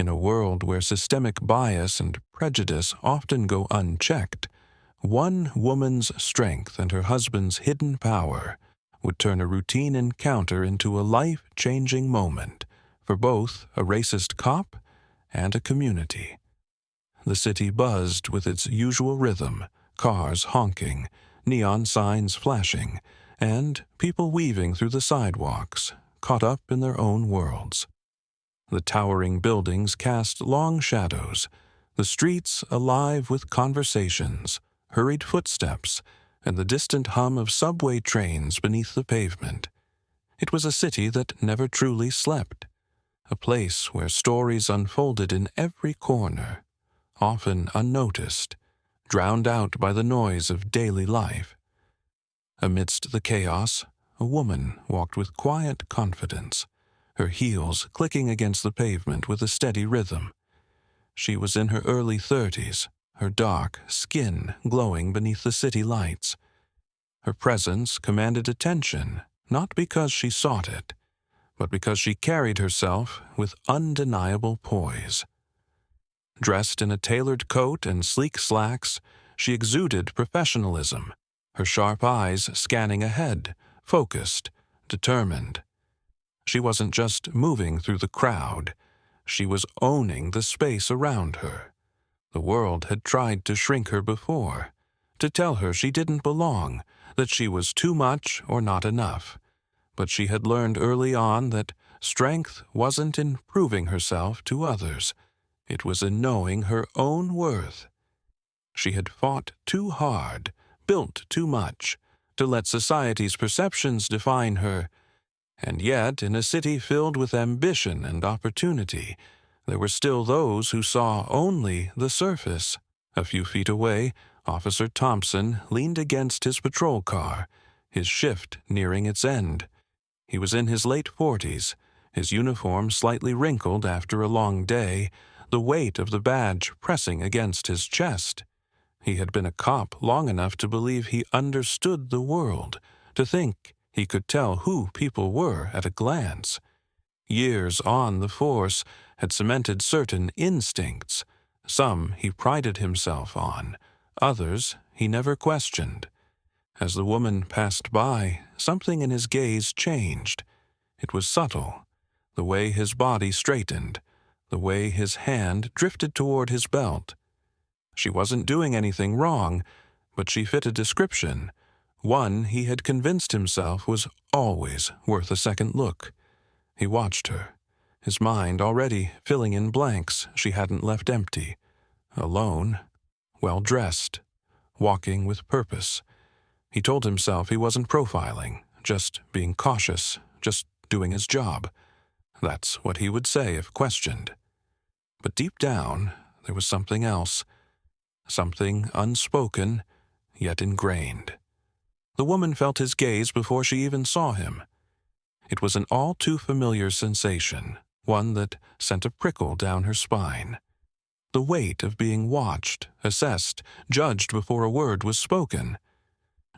In a world where systemic bias and prejudice often go unchecked, one woman's strength and her husband's hidden power would turn a routine encounter into a life-changing moment for both a racist cop and a community. The city buzzed with its usual rhythm, cars honking, neon signs flashing, and people weaving through the sidewalks, caught up in their own worlds. The towering buildings cast long shadows, the streets alive with conversations, hurried footsteps, and the distant hum of subway trains beneath the pavement. It was a city that never truly slept, a place where stories unfolded in every corner, often unnoticed, drowned out by the noise of daily life. Amidst the chaos, a woman walked with quiet confidence, her heels clicking against the pavement with a steady rhythm. She was in her early 30s, her dark skin glowing beneath the city lights. Her presence commanded attention, not because she sought it, but because she carried herself with undeniable poise. Dressed in a tailored coat and sleek slacks, she exuded professionalism, her sharp eyes scanning ahead, focused, determined. She wasn't just moving through the crowd, she was owning the space around her. The world had tried to shrink her before, to tell her she didn't belong, that she was too much or not enough. But she had learned early on that strength wasn't in proving herself to others, it was in knowing her own worth. She had fought too hard, built too much, to let society's perceptions define her. And yet, in a city filled with ambition and opportunity, there were still those who saw only the surface. A few feet away, Officer Thompson leaned against his patrol car, his shift nearing its end. He was in his late 40s, his uniform slightly wrinkled after a long day, the weight of the badge pressing against his chest. He had been a cop long enough to believe he understood the world, to think he could tell who people were at a glance. Years on the force had cemented certain instincts. Some he prided himself on, others he never questioned. As the woman passed by, something in his gaze changed. It was subtle, the way his body straightened, the way his hand drifted toward his belt. She wasn't doing anything wrong, but she fit a description, one he had convinced himself was always worth a second look. He watched her, his mind already filling in blanks she hadn't left empty. Alone, well-dressed, walking with purpose. He told himself he wasn't profiling, just being cautious, just doing his job. That's what he would say if questioned. But deep down, there was something else. Something unspoken, yet ingrained. The woman felt his gaze before she even saw him. It was an all-too-familiar sensation, one that sent a prickle down her spine. The weight of being watched, assessed, judged before a word was spoken.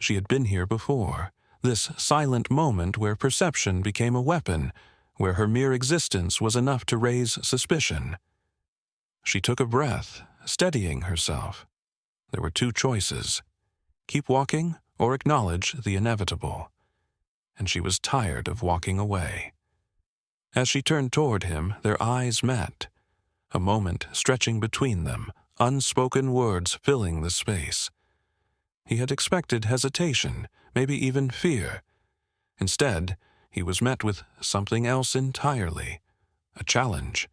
She had been here before, this silent moment where perception became a weapon, where her mere existence was enough to raise suspicion. She took a breath, steadying herself. There were two choices: keep walking or acknowledge the inevitable. And she was tired of walking away. As she turned toward him, their eyes met. A moment stretching between them, unspoken words filling the space. He had expected hesitation, maybe even fear. Instead, he was met with something else entirely, a challenge.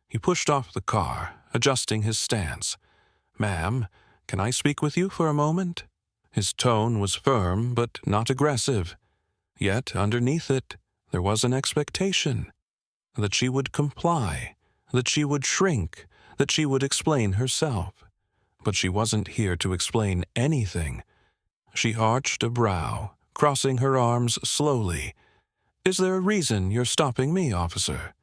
He pushed off the car, adjusting his stance. "Ma'am, can I speak with you for a moment?" His tone was firm but not aggressive. Yet underneath it, there was an expectation that she would comply, that she would shrink, that she would explain herself. But she wasn't here to explain anything. She arched a brow, crossing her arms slowly. "Is there a reason you're stopping me, officer?"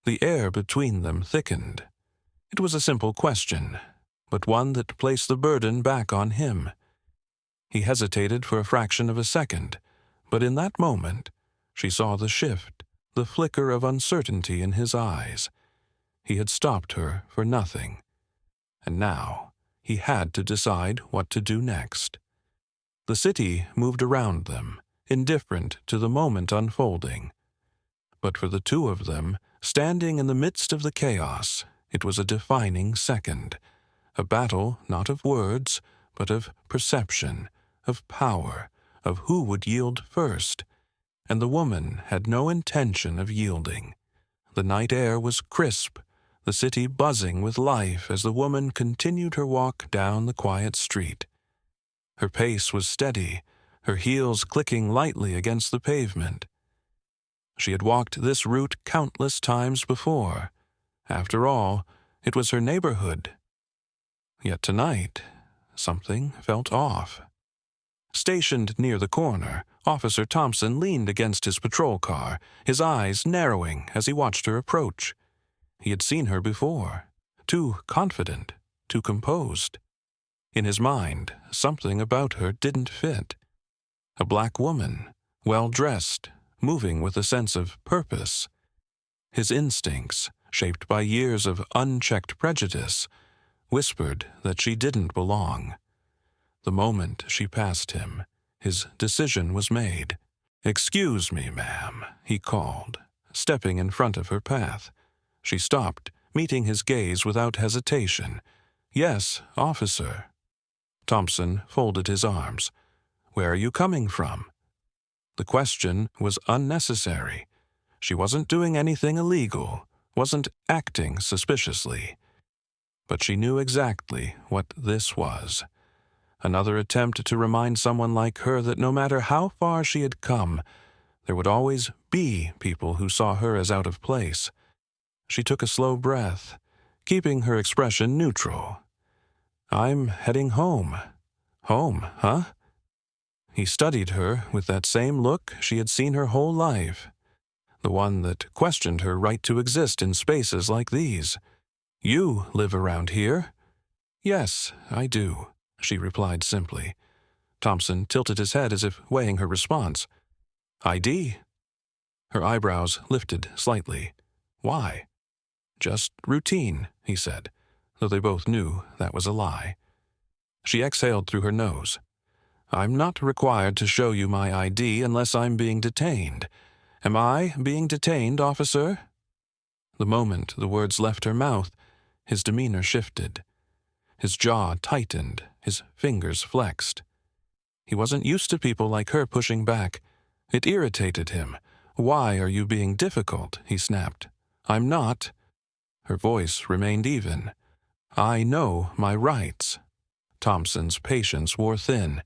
The air between them thickened. It was a simple question, but one that placed the burden back on him. He hesitated for a fraction of a second, but in that moment, she saw the shift, the flicker of uncertainty in his eyes. He had stopped her for nothing. And now he had to decide what to do next. The city moved around them, indifferent to the moment unfolding. But for the two of them, standing in the midst of the chaos, it was a defining second. A battle not of words, but of perception, of power, of who would yield first. And the woman had no intention of yielding. The night air was crisp, the city buzzing with life as the woman continued her walk down the quiet street. Her pace was steady, her heels clicking lightly against the pavement. She had walked this route countless times before. After all, it was her neighborhood. Yet tonight, something felt off. Stationed near the corner, Officer Thompson leaned against his patrol car, his eyes narrowing as he watched her approach. He had seen her before, too confident, too composed. In his mind, something about her didn't fit. A black woman, well-dressed, moving with a sense of purpose. His instincts, shaped by years of unchecked prejudice, whispered that she didn't belong. The moment she passed him, his decision was made. "Excuse me, ma'am," he called, stepping in front of her path. She stopped, meeting his gaze without hesitation. "Yes, officer." Thompson folded his arms. "Where are you coming from?" The question was unnecessary. She wasn't doing anything illegal, wasn't acting suspiciously. But she knew exactly what this was. Another attempt to remind someone like her that no matter how far she had come, there would always be people who saw her as out of place. She took a slow breath, keeping her expression neutral. "I'm heading home." "Home, huh?" He studied her with that same look she had seen her whole life, the one that questioned her right to exist in spaces like these. "You live around here?" "Yes, I do," she replied simply. Thompson tilted his head as if weighing her response. "ID?" Her eyebrows lifted slightly. "Why?" "Just routine," he said, though they both knew that was a lie. She exhaled through her nose. "I'm not required to show you my ID unless I'm being detained. Am I being detained, officer?" The moment the words left her mouth, his demeanor shifted. His jaw tightened, his fingers flexed. He wasn't used to people like her pushing back. It irritated him. "Why are you being difficult?" he snapped. "I'm not." Her voice remained even. "I know my rights." Thompson's patience wore thin.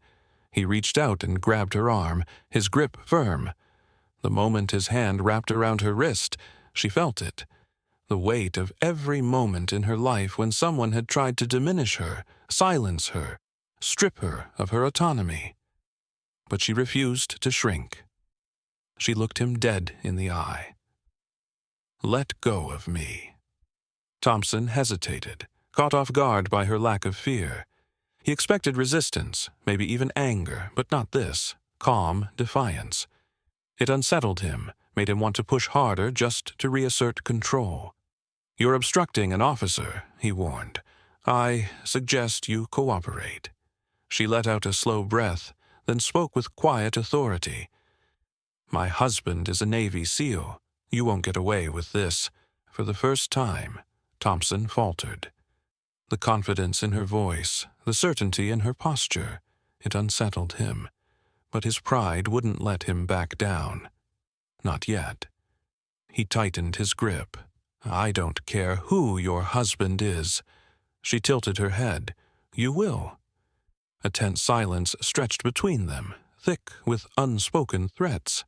He reached out and grabbed her arm, his grip firm. The moment his hand wrapped around her wrist, she felt it. The weight of every moment in her life when someone had tried to diminish her, silence her, strip her of her autonomy. But she refused to shrink. She looked him dead in the eye. "Let go of me." Thompson hesitated, caught off guard by her lack of fear. He expected resistance, maybe even anger, but not this, calm defiance. It unsettled him, made him want to push harder just to reassert control. "You're obstructing an officer," he warned. "I suggest you cooperate." She let out a slow breath, then spoke with quiet authority. "My husband is a Navy SEAL. You won't get away with this." For the first time, Thompson faltered. The confidence in her voice, the certainty in her posture, it unsettled him. But his pride wouldn't let him back down. Not yet. He tightened his grip. "I don't care who your husband is." She tilted her head. "You will." A tense silence stretched between them, thick with unspoken threats.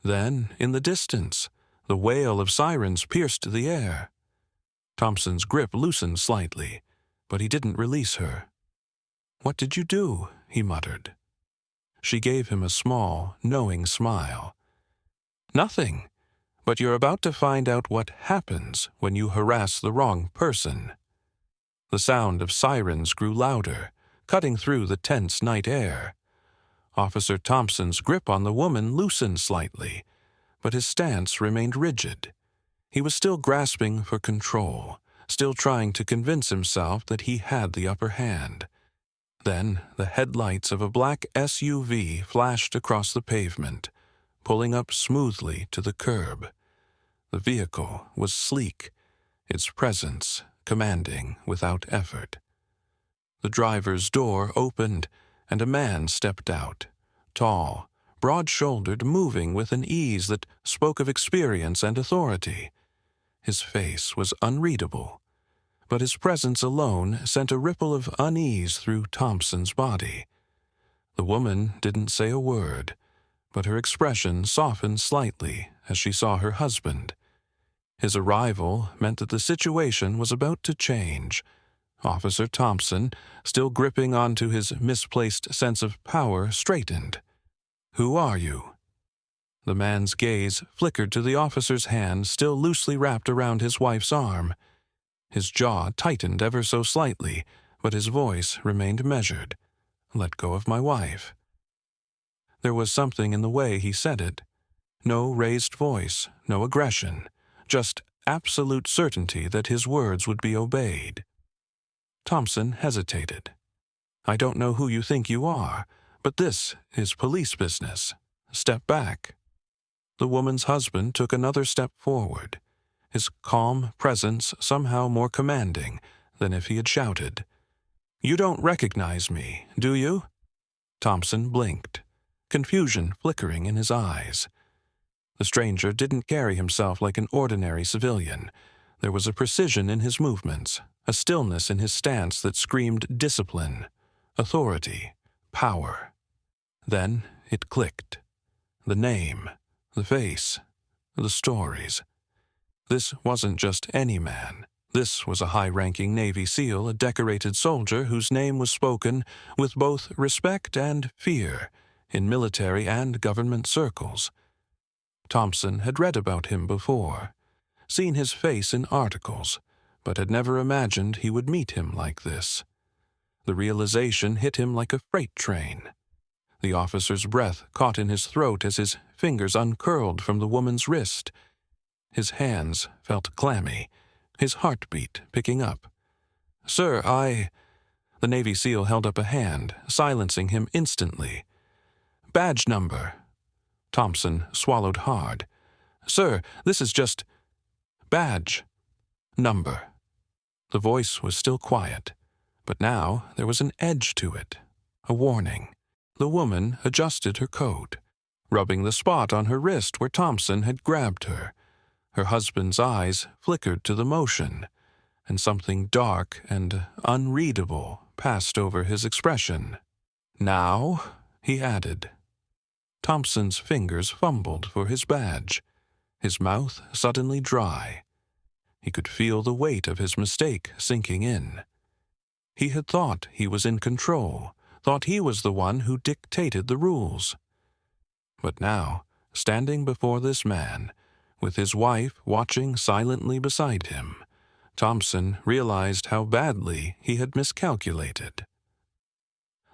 Then, in the distance, the wail of sirens pierced the air. Thompson's grip loosened slightly, but he didn't release her. "What did you do?" he muttered. She gave him a small, knowing smile. "Nothing, but you're about to find out what happens when you harass the wrong person." The sound of sirens grew louder, cutting through the tense night air. Officer Thompson's grip on the woman loosened slightly, but his stance remained rigid. He was still grasping for control, still trying to convince himself that he had the upper hand. Then the headlights of a black SUV flashed across the pavement, pulling up smoothly to the curb. The vehicle was sleek, its presence commanding without effort. The driver's door opened, and a man stepped out, tall, broad-shouldered, moving with an ease that spoke of experience and authority. His face was unreadable, but his presence alone sent a ripple of unease through Thompson's body. The woman didn't say a word, but her expression softened slightly as she saw her husband. His arrival meant that the situation was about to change. Officer Thompson, still gripping onto his misplaced sense of power, straightened. "Who are you?" The man's gaze flickered to the officer's hand still loosely wrapped around his wife's arm. His jaw tightened ever so slightly, but his voice remained measured. "Let go of my wife." There was something in the way he said it. No raised voice, no aggression, just absolute certainty that his words would be obeyed. Thompson hesitated. "I don't know who you think you are, but this is police business. Step back." The woman's husband took another step forward, his calm presence somehow more commanding than if he had shouted. "You don't recognize me, do you?" Thompson blinked, confusion flickering in his eyes. The stranger didn't carry himself like an ordinary civilian. There was a precision in his movements, a stillness in his stance that screamed discipline, authority, power. Then it clicked. The name, the face, the stories. This wasn't just any man. This was a high-ranking Navy SEAL, a decorated soldier whose name was spoken with both respect and fear in military and government circles. Thompson had read about him before, seen his face in articles, but had never imagined he would meet him like this. The realization hit him like a freight train. The officer's breath caught in his throat as his fingers uncurled from the woman's wrist. His hands felt clammy, his heartbeat picking up. "Sir, The Navy SEAL held up a hand, silencing him instantly. "Badge number." Thompson swallowed hard. "Sir, this is just badge number." The voice was still quiet, but now there was an edge to it, a warning. The woman adjusted her coat, rubbing the spot on her wrist where Thompson had grabbed her. Her husband's eyes flickered to the motion, and something dark and unreadable passed over his expression. "Now," he added. Thompson's fingers fumbled for his badge, his mouth suddenly dry. He could feel the weight of his mistake sinking in. He had thought he was in control, thought he was the one who dictated the rules. But now, standing before this man, with his wife watching silently beside him, Thompson realized how badly he had miscalculated.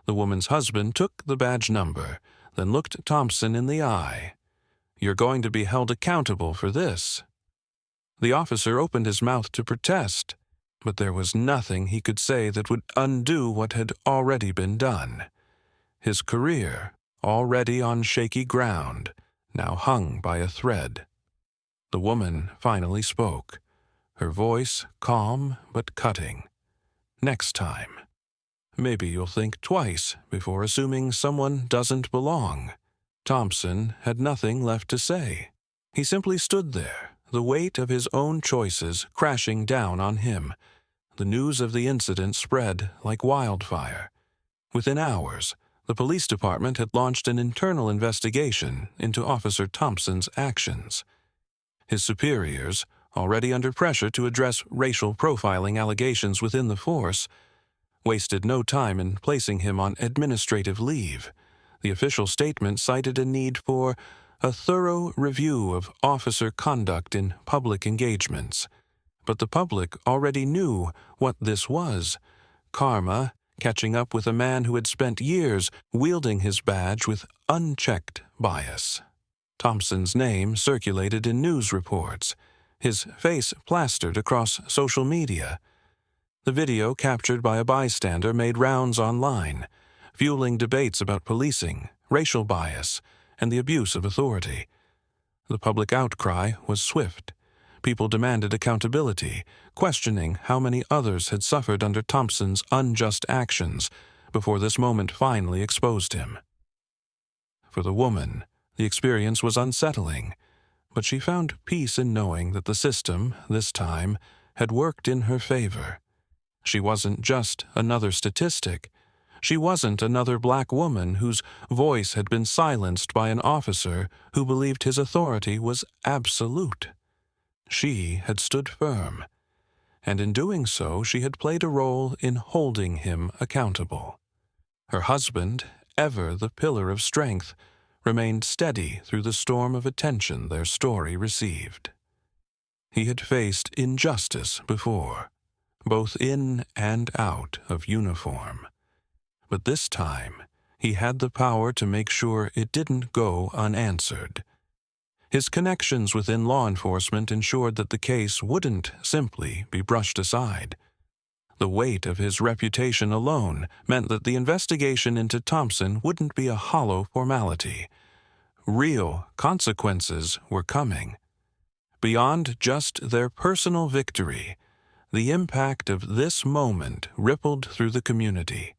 The woman's husband took the badge number, then looked Thompson in the eye. "You're going to be held accountable for this." The officer opened his mouth to protest, but there was nothing he could say that would undo what had already been done. His career, already on shaky ground, now hung by a thread. The woman finally spoke, her voice calm but cutting. "Next time, maybe you'll think twice before assuming someone doesn't belong." Thompson had nothing left to say. He simply stood there, the weight of his own choices crashing down on him. The news of the incident spread like wildfire. Within hours, the police department had launched an internal investigation into Officer Thompson's actions. His superiors, already under pressure to address racial profiling allegations within the force, wasted no time in placing him on administrative leave. The official statement cited a need for a thorough review of officer conduct in public engagements. But the public already knew what this was: karma catching up with a man who had spent years wielding his badge with unchecked bias. Thompson's name circulated in news reports, his face plastered across social media. The video captured by a bystander made rounds online, fueling debates about policing, racial bias, and the abuse of authority. The public outcry was swift. People demanded accountability, questioning how many others had suffered under Thompson's unjust actions before this moment finally exposed him. For the woman, the experience was unsettling, but she found peace in knowing that the system, this time, had worked in her favor. She wasn't just another statistic. She wasn't another black woman whose voice had been silenced by an officer who believed his authority was absolute. She had stood firm, and in doing so she had played a role in holding him accountable. Her husband, ever the pillar of strength, remained steady through the storm of attention their story received. He had faced injustice before, both in and out of uniform. But this time, he had the power to make sure it didn't go unanswered. His connections within law enforcement ensured that the case wouldn't simply be brushed aside. The weight of his reputation alone meant that the investigation into Thompson wouldn't be a hollow formality. Real consequences were coming. Beyond just their personal victory, the impact of this moment rippled through the community.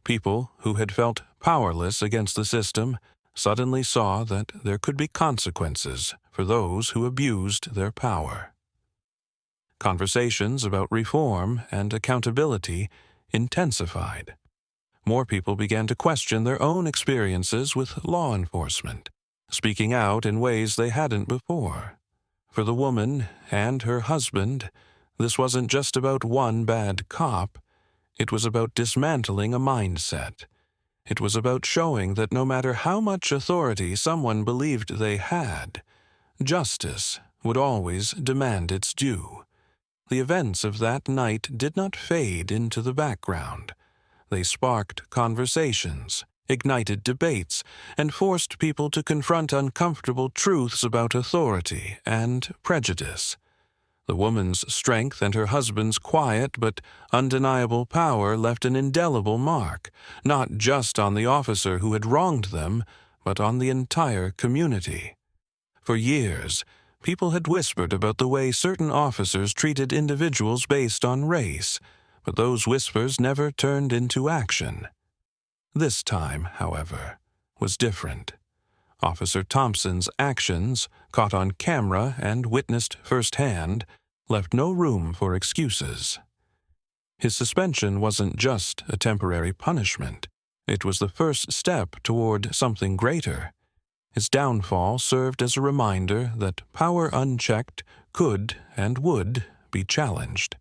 People who had felt powerless against the system suddenly saw that there could be consequences for those who abused their power. Conversations about reform and accountability intensified. More people began to question their own experiences with law enforcement, speaking out in ways they hadn't before. For the woman and her husband, this wasn't just about one bad cop. It was about dismantling a mindset. It was about showing that no matter how much authority someone believed they had, justice would always demand its due. The events of that night did not fade into the background. They sparked conversations, ignited debates, and forced people to confront uncomfortable truths about authority and prejudice. The woman's strength and her husband's quiet but undeniable power left an indelible mark, not just on the officer who had wronged them, but on the entire community. For years, people had whispered about the way certain officers treated individuals based on race, but those whispers never turned into action. This time, however, was different. Officer Thompson's actions, caught on camera and witnessed firsthand, left no room for excuses. His suspension wasn't just a temporary punishment. It was the first step toward something greater. His downfall served as a reminder that power unchecked could and would be challenged.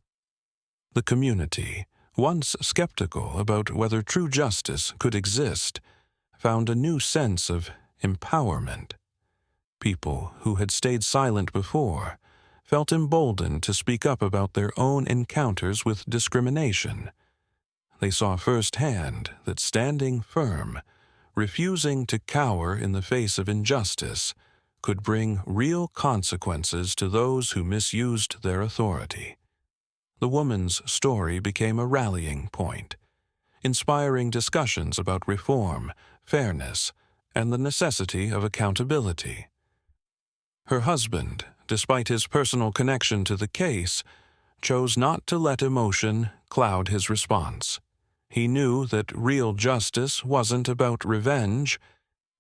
The community, once skeptical about whether true justice could exist, found a new sense of empowerment. People who had stayed silent before felt emboldened to speak up about their own encounters with discrimination. They saw firsthand that standing firm, refusing to cower in the face of injustice, could bring real consequences to those who misused their authority. The woman's story became a rallying point, inspiring discussions about reform, fairness, and the necessity of accountability. Her husband, despite his personal connection to the case, chose not to let emotion cloud his response. He knew that real justice wasn't about revenge.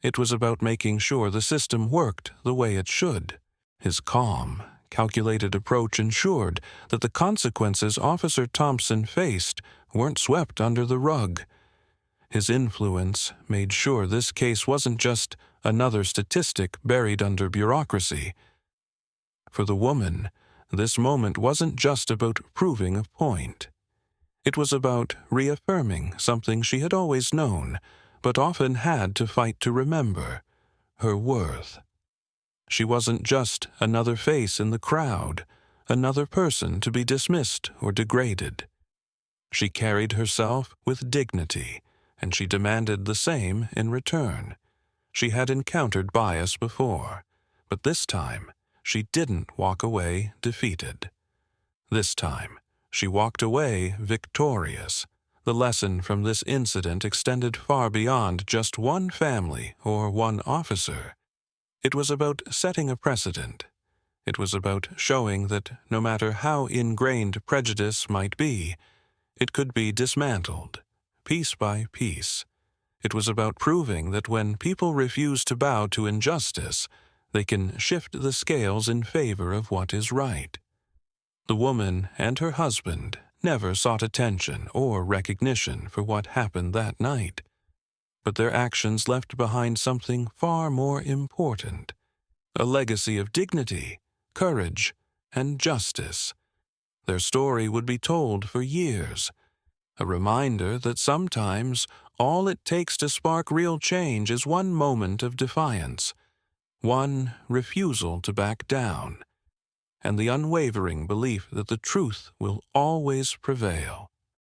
It was about making sure the system worked the way it should. His calm, calculated approach ensured that the consequences Officer Thompson faced weren't swept under the rug. His influence made sure this case wasn't just another statistic buried under bureaucracy. For the woman, this moment wasn't just about proving a point. It was about reaffirming something she had always known, but often had to fight to remember: her worth. She wasn't just another face in the crowd, another person to be dismissed or degraded. She carried herself with dignity, and she demanded the same in return. She had encountered bias before, but this time she didn't walk away defeated. This time, she walked away victorious. The lesson from this incident extended far beyond just one family or one officer. It was about setting a precedent. It was about showing that no matter how ingrained prejudice might be, it could be dismantled, piece by piece. It was about proving that when people refuse to bow to injustice, they can shift the scales in favor of what is right. The woman and her husband never sought attention or recognition for what happened that night, but their actions left behind something far more important, a legacy of dignity, courage, and justice. Their story would be told for years, a reminder that sometimes all it takes to spark real change is one moment of defiance, one refusal to back down, and the unwavering belief that the truth will always prevail.